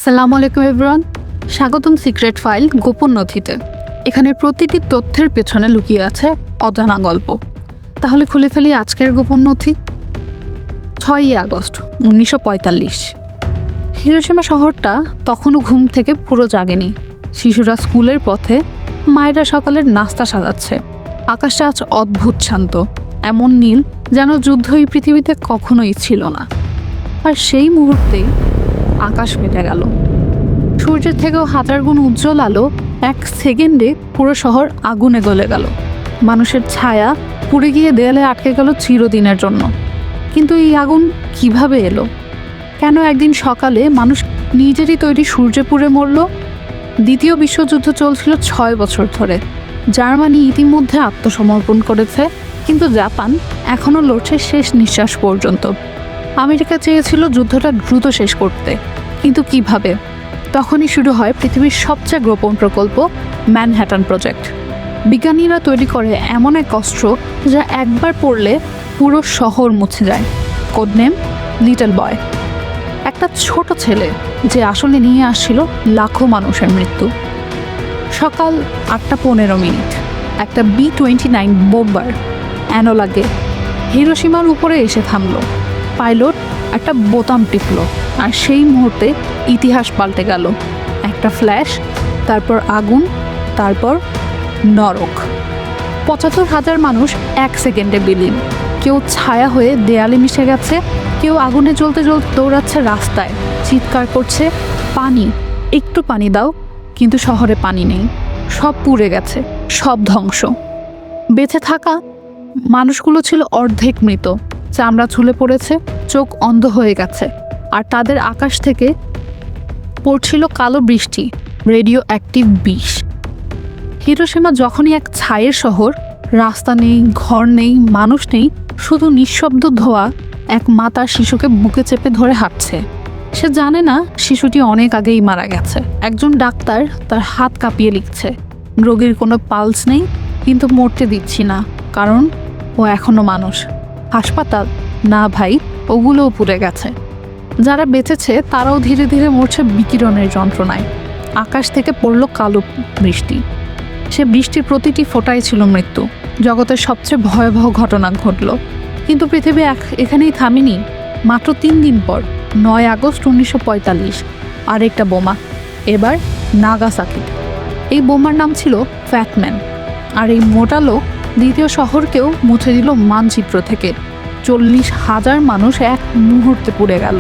আসসালামু আলাইকুম এভরিওয়ান, স্বাগতম সিক্রেট ফাইল গোপন নথিতে। এখানে প্রতিটি তথ্যের পেছনে লুকিয়ে আছে অজানা গল্প। তাহলে খুলে ফেলি আজকের গোপন নথি। 6ই আগস্ট 1945। হিরোশিমা শহরটা তখনও ঘুম থেকে পুরো জাগেনি। শিশুরা স্কুলের পথে, মায়েরা সকালের নাস্তা সাজাচ্ছে। আকাশটা আজ অদ্ভুত শান্ত, এমন নীল যেন যুদ্ধ এই পৃথিবীতে কখনোই ছিল না। আর সেই মুহূর্তেই আকাশ ফেটে গেল। সূর্যের থেকেও হাজার গুণ উজ্জ্বল আলো এক সেকেন্ডে পুরো শহর আগুনে গলে গেল। মানুষের ছায়া পুড়ে গিয়ে দেয়ালে আটকে গেল চিরদিনের জন্য। কিন্তু এই আগুন কিভাবে এলো? কেন একদিন সকালে মানুষ নিজেরই তৈরি সূর্যে পুড়ে মরল? দ্বিতীয় বিশ্বযুদ্ধ চলছিল 6 বছর ধরে। জার্মানি ইতিমধ্যে আত্মসমর্পণ করেছে, কিন্তু জাপান এখনও লড়ছে শেষ নিঃশ্বাস পর্যন্ত। আমেরিকা চেয়েছিল যুদ্ধটা দ্রুত শেষ করতে, কিন্তু কিভাবে? তখনই শুরু হয় পৃথিবীর সবচেয়ে গোপন প্রকল্প, ম্যানহ্যাটন প্রজেক্ট। বিজ্ঞানীরা তৈরি করে এমন এক অস্ত্র যা একবার পড়লে পুরো শহর মুছে যায়। Code name little boy. একটা ছোট ছেলে যে আসলে নিয়ে আসছিল লাখো মানুষের মৃত্যু। সকাল 8:15, একটা B-29 বোম্বার অ্যানোলাগে হিরোশিমার উপরে এসে থামল। পাইলট একটা বোতাম টিপল, আর সেই মুহূর্তে ইতিহাস পাল্টে গেল। একটা ফ্ল্যাশ, তারপর আগুন, তারপর নরক। 75,000 মানুষ 1 সেকেন্ডে বিলীন। কেউ ছায়া হয়ে দেয়ালে মিশে গেছে, কেউ আগুনে জ্বলতে জ্বলতে দৌড়াচ্ছে রাস্তায়, চিৎকার করছে, পানি, একটু পানি দাও। কিন্তু শহরে পানি নেই, সব পুড়ে গেছে, সব ধ্বংস। বেঁচে থাকা মানুষগুলো ছিল অর্ধেক মৃত, চামড়া ঝুলে পড়েছে, চোখ অন্ধ হয়ে গেছে, আর তাদের আকাশ থেকে পড়ছিল কালো বৃষ্টি, রেডিও অ্যাক্টিভ বিষ। হিরোশিমা যখনই এক ছায়ের শহর, রাস্তা নেই, ঘর নেই, মানুষ নেই, শুধু নিঃশব্দ ধোয়া। এক মা তার শিশুকে বুকে চেপে ধরে হাঁটছে। সে জানে না শিশুটি অনেক আগেই মারা গেছে। একজন ডাক্তার তার হাত কাঁপিয়ে লিখছে, রোগীর কোনো পালস নেই, কিন্তু মরতে দিচ্ছি না, কারণ ও এখনো মানুষ। হাসপাতাল না ভাই, ওগুলোও পুড়ে গেছে। যারা বেঁচেছে তারাও ধীরে ধীরে মরছে বিকিরণের যন্ত্রণায়। আকাশ থেকে পড়ল কালো বৃষ্টি। সে বৃষ্টির প্রতিটি ফোঁটাই ছিল মৃত্যু। জগতের সবচেয়ে ভয়াবহ ঘটনা ঘটল। কিন্তু পৃথিবী এখানেই থামেনি। মাত্র 3 দিন পর 9 আগস্ট 1945 আরেকটা বোমা, এবার নাগাসাকিতে। এই বোমার নাম ছিল ফ্যাটম্যান। আর এই মোটা লোক দ্বিতীয় শহরকেও মুছে দিল মানচিত্র থেকে। 40,000 মানুষ এক মুহূর্তে পুড়ে গেল।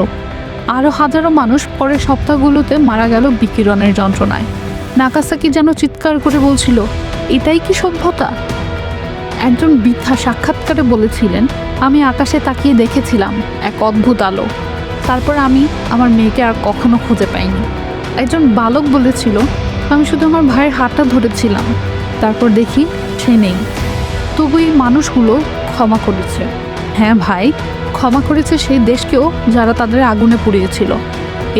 আরও হাজারো মানুষ পরের সপ্তাহগুলোতে মারা গেল বিকিরণের যন্ত্রণায়। নাগাসাকি যেন চিৎকার করে বলছিল, এটাই কি সভ্যতা? একজন বৃদ্ধা সাক্ষাৎকারে বলেছিলেন, আমি আকাশে তাকিয়ে দেখেছিলাম এক অদ্ভুত আলো। তারপর আমি আমার মেয়েকে আর কখনো খুঁজে পাইনি। একজন বালক বলেছিল, আমি শুধু আমার ভাইয়ের হাতটা ধরেছিলাম, তারপর দেখি সে নেই। তবু এই মানুষগুলো ক্ষমা করেছে। হ্যাঁ ভাই, ক্ষমা করেছে সেই দেশকেও যারা তাদের আগুনে পুড়িয়েছিল।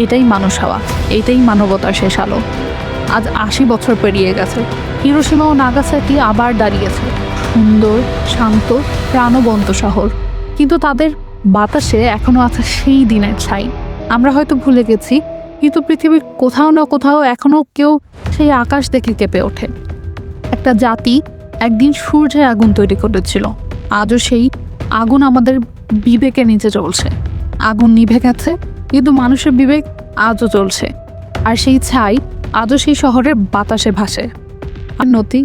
এটাই মানুষ হওয়া, এটাই মানবতার শেষ আলো। আজ 80 বছর পেরিয়ে গেছে। হিরোশিমা ও নাগাসাকি আবার দাঁড়িয়েছে, সুন্দর, শান্ত, প্রাণবন্ত শহর। কিন্তু তাদের বাতাসে এখনো আছে সেই দিনের ছাই। আমরা হয়তো ভুলে গেছি, কিন্তু পৃথিবীর কোথাও না কোথাও এখনো কেউ সেই আকাশ দেখে কেঁপে ওঠে। একটা জাতি একদিন সূর্যের আগুন তৈরি করেছিল। আজও সেই আগুন আমাদের বিবেকের নিচে জ্বলছে। আগুন নিভে গেছে, কিন্তু মানুষের বিবেক আজও জ্বলছে। আর সেই ছাই আজও সেই শহরের বাতাসে ভাসে। আর নথি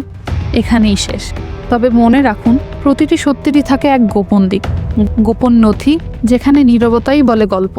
এখানেই শেষ। তবে মনে রাখুন, প্রতিটি সত্যিরই থাকে এক গোপন দিক, গোপন নথি যেখানে নীরবতাই বলে গল্প।